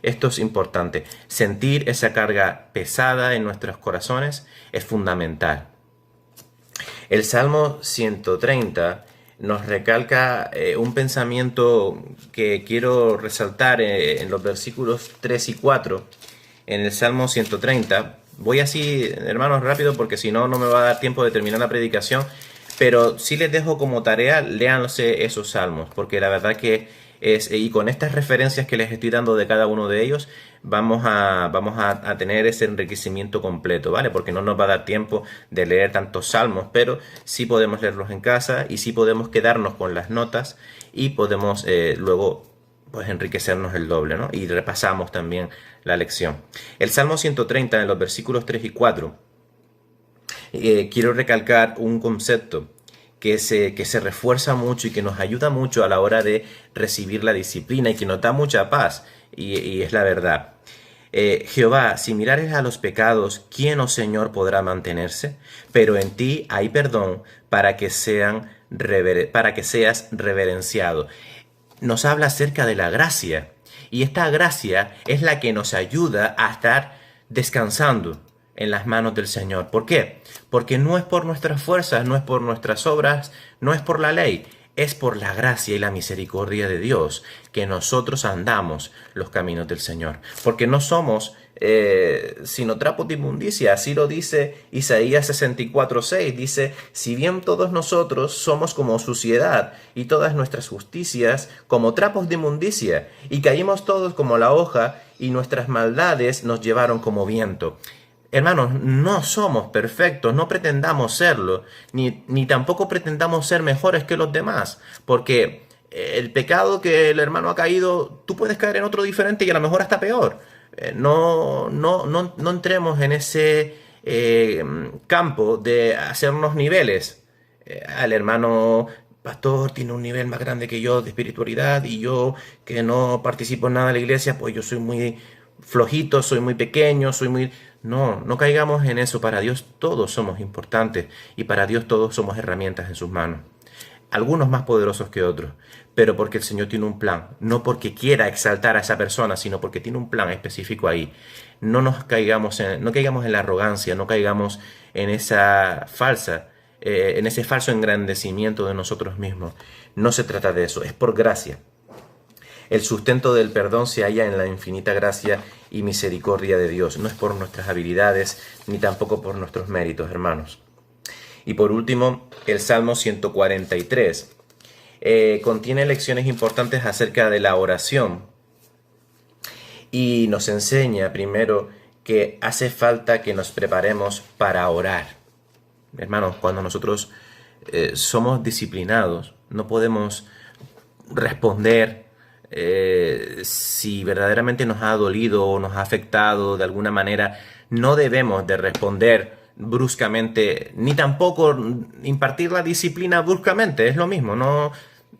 Esto es importante. Sentir esa carga pesada en nuestros corazones es fundamental. El Salmo 130 nos recalca un pensamiento que quiero resaltar en los versículos 3 y 4 en el Salmo 130. Voy así, hermanos, rápido, porque si no, no me va a dar tiempo de terminar la predicación, pero sí les dejo como tarea, léanse esos salmos, porque la verdad que y con estas referencias que les estoy dando de cada uno de ellos, vamos a tener ese enriquecimiento completo, ¿vale? Porque no nos va a dar tiempo de leer tantos salmos, pero sí podemos leerlos en casa y sí podemos quedarnos con las notas y podemos luego pues enriquecernos el doble, ¿no? Y repasamos también la lección. El Salmo 130, en los versículos 3 y 4, quiero recalcar un concepto que se refuerza mucho y que nos ayuda mucho a la hora de recibir la disciplina y que nos da mucha paz, y es la verdad. Jehová, si mirares a los pecados, ¿quién, oh Señor, podrá mantenerse? Pero en ti hay perdón para que seas reverenciado. Nos habla acerca de la gracia, y esta gracia es la que nos ayuda a estar descansando en las manos del Señor. ¿Por qué? Porque no es por nuestras fuerzas, no es por nuestras obras, no es por la ley, es por la gracia y la misericordia de Dios que nosotros andamos los caminos del Señor. Porque no somos sino trapos de inmundicia. Así lo dice Isaías 64:6. Dice: si bien todos nosotros somos como suciedad y todas nuestras justicias como trapos de inmundicia, y caímos todos como la hoja y nuestras maldades nos llevaron como viento. Hermanos, no somos perfectos, no pretendamos serlo, ni tampoco pretendamos ser mejores que los demás, porque el pecado que el hermano ha caído, tú puedes caer en otro diferente y a lo mejor hasta peor. No entremos en ese campo de hacernos niveles. El hermano pastor tiene un nivel más grande que yo de espiritualidad y yo, que no participo en nada de la iglesia, pues yo soy muy flojito, soy muy pequeño, No caigamos en eso. Para Dios todos somos importantes y para Dios todos somos herramientas en sus manos. Algunos más poderosos que otros, pero porque el Señor tiene un plan, no porque quiera exaltar a esa persona, sino porque tiene un plan específico ahí. No caigamos en la arrogancia, no caigamos en ese falso engrandecimiento de nosotros mismos. No se trata de eso, es por gracia. El sustento del perdón se halla en la infinita gracia y misericordia de Dios. No es por nuestras habilidades ni tampoco por nuestros méritos, hermanos. Y por último, el Salmo 143 contiene lecciones importantes acerca de la oración y nos enseña primero que hace falta que nos preparemos para orar. Hermanos, cuando nosotros somos disciplinados, no podemos responder si verdaderamente nos ha dolido o nos ha afectado de alguna manera. No debemos de responder bruscamente, ni tampoco impartir la disciplina bruscamente, es lo mismo. No,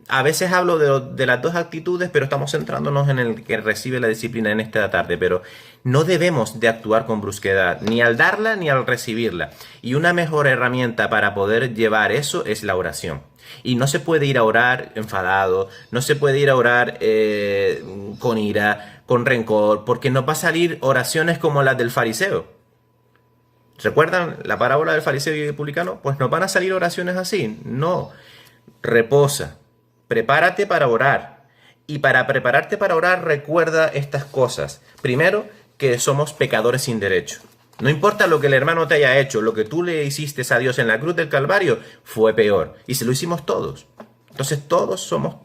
a veces hablo de las dos actitudes, pero estamos centrándonos en el que recibe la disciplina en esta tarde, pero no debemos de actuar con brusquedad, ni al darla ni al recibirla. Y una mejor herramienta para poder llevar eso es la oración. Y no se puede ir a orar enfadado, no se puede ir a orar con ira, con rencor, porque no va a salir oraciones como las del fariseo. ¿Recuerdan la parábola del fariseo y el publicano? Pues no van a salir oraciones así. No. Reposa. Prepárate para orar. Y para prepararte para orar, recuerda estas cosas. Primero, que somos pecadores sin derecho. No importa lo que el hermano te haya hecho, lo que tú le hiciste a Dios en la cruz del Calvario fue peor. Y se lo hicimos todos. Entonces todos somos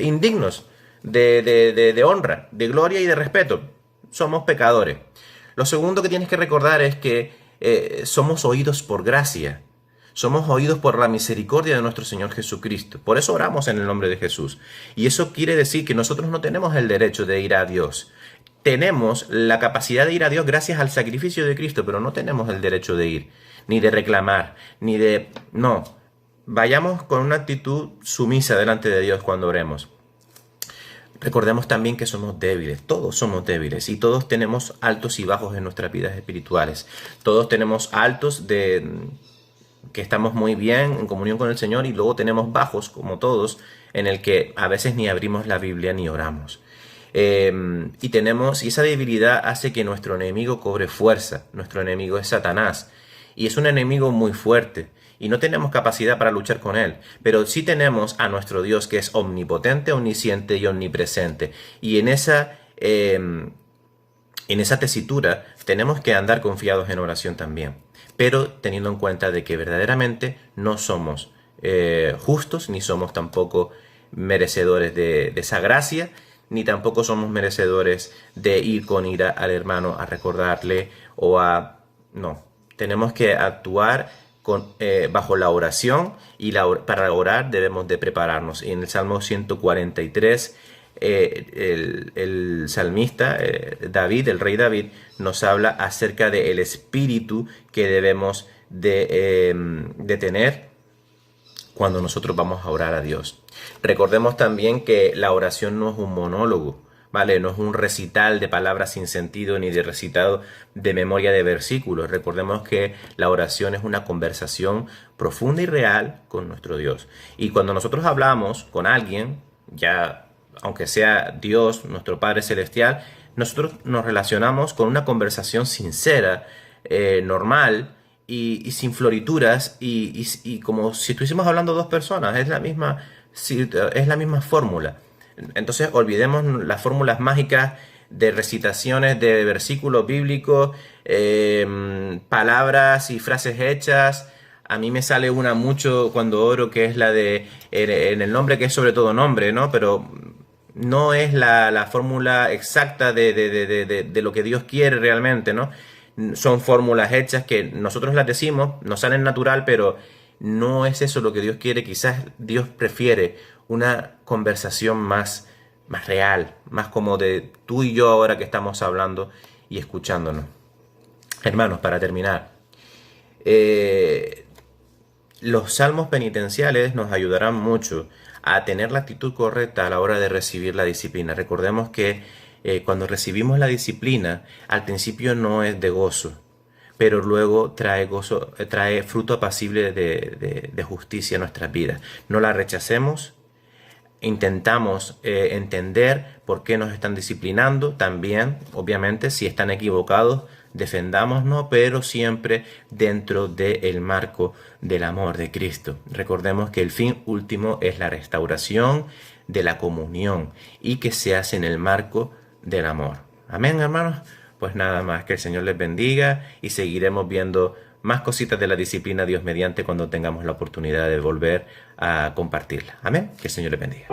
indignos de honra, de gloria y de respeto. Somos pecadores. Lo segundo que tienes que recordar es que somos oídos por gracia. Somos oídos por la misericordia de nuestro Señor Jesucristo. Por eso oramos en el nombre de Jesús. Y eso quiere decir que nosotros no tenemos el derecho de ir a Dios. Tenemos la capacidad de ir a Dios gracias al sacrificio de Cristo, pero no tenemos el derecho de ir, ni de reclamar, ni de... No, vayamos con una actitud sumisa delante de Dios cuando oremos. Recordemos también que somos débiles, todos somos débiles y todos tenemos altos y bajos en nuestras vidas espirituales. Todos tenemos altos de que estamos muy bien en comunión con el Señor y luego tenemos bajos, como todos, en el que a veces ni abrimos la Biblia ni oramos. Y esa debilidad hace que nuestro enemigo cobre fuerza. Nuestro enemigo es Satanás y es un enemigo muy fuerte. Y no tenemos capacidad para luchar con él, pero sí tenemos a nuestro Dios que es omnipotente, omnisciente y omnipresente. Y en esa tesitura tenemos que andar confiados en oración también, pero teniendo en cuenta de que verdaderamente no somos justos, ni somos tampoco merecedores de esa gracia, ni tampoco somos merecedores de ir con ira al hermano a recordarle No, tenemos que actuar bajo la oración y para orar debemos de prepararnos. Y en el Salmo 143 el salmista David, el rey David, nos habla acerca del espíritu que debemos de tener cuando nosotros vamos a orar a Dios. Recordemos también que la oración no es un monólogo, ¿vale? No es un recital de palabras sin sentido ni de recitado de memoria de versículos. Recordemos que la oración es una conversación profunda y real con nuestro Dios. Y cuando nosotros hablamos con alguien, ya aunque sea Dios, nuestro Padre Celestial, nosotros nos relacionamos con una conversación sincera, normal y sin florituras y como si estuviésemos hablando dos personas. Es la misma fórmula. Entonces olvidemos las fórmulas mágicas de recitaciones de versículos bíblicos, palabras y frases hechas. A mí me sale una mucho cuando oro, que es la de en el nombre, que es sobre todo nombre, ¿no? Pero no es la fórmula exacta de lo que Dios quiere realmente, ¿no? Son fórmulas hechas que nosotros las decimos, nos salen natural, pero no es eso lo que Dios quiere. Quizás Dios prefiere una conversación más real, más como de tú y yo ahora que estamos hablando y escuchándonos. Hermanos, para terminar, los salmos penitenciales nos ayudarán mucho a tener la actitud correcta a la hora de recibir la disciplina. Recordemos que cuando recibimos la disciplina, al principio no es de gozo, pero luego trae fruto apacible de justicia a nuestras vidas. No la rechacemos, intentamos entender por qué nos están disciplinando. También, obviamente, si están equivocados, defendámonos, pero siempre dentro del marco del amor de Cristo. Recordemos que el fin último es la restauración de la comunión y que se hace en el marco del amor. Amén, hermanos. Pues nada más, que el Señor les bendiga y seguiremos viendo más cositas de la disciplina Dios mediante cuando tengamos la oportunidad de volver a compartirla. Amén. Que el Señor les bendiga.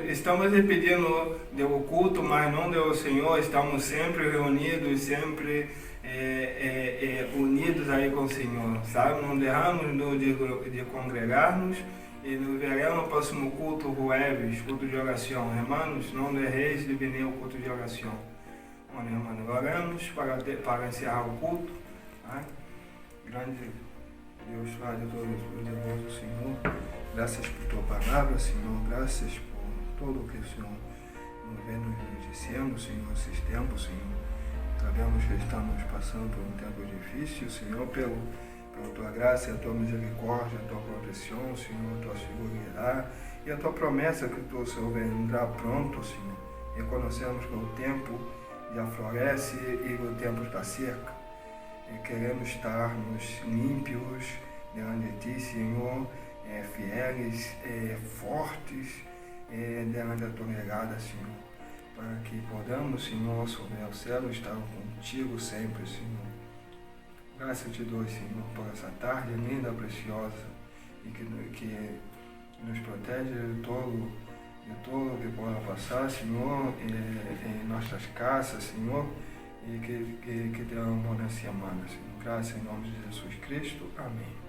Estamos despedindo do culto, mas não do Senhor. Estamos sempre reunidos, sempre unidos aí com o Senhor, sabe? Não deixamos de congregar-nos e nos veremos no próximo culto, jueves, culto de oração. Hermanos, não deixeis de vir ao culto de oração. Bueno, hermanos, oramos para encerrar o culto. Pai. Grande Deus, Pai Todo-Poderoso, Senhor, graças por Tua palavra, Senhor, graças por tudo que o Senhor vem nos dizendo, Senhor, esses tempos, Senhor. Sabemos que estamos passando por um tempo difícil, Senhor, pela Tua graça, a Tua misericórdia, a Tua proteção, Senhor, a Tua segurança e a Tua promessa que o Senhor vendrá pronto, Senhor. Reconhecemos que o tempo já floresce e o tempo está seca. E queremos estarmos límpios diante de Ti, Senhor, fiéis, fortes diante da Tua regada, Senhor, para que podamos, Senhor, sobre o céu estar contigo sempre, Senhor. Graças eu te dou, Senhor, por essa tarde linda, preciosa, e que nos protege de tudo que possa passar, Senhor, em nossas casas, Senhor, e que tenha uma boa semana, Senhor. Graças em nome de Jesus Cristo. Amém.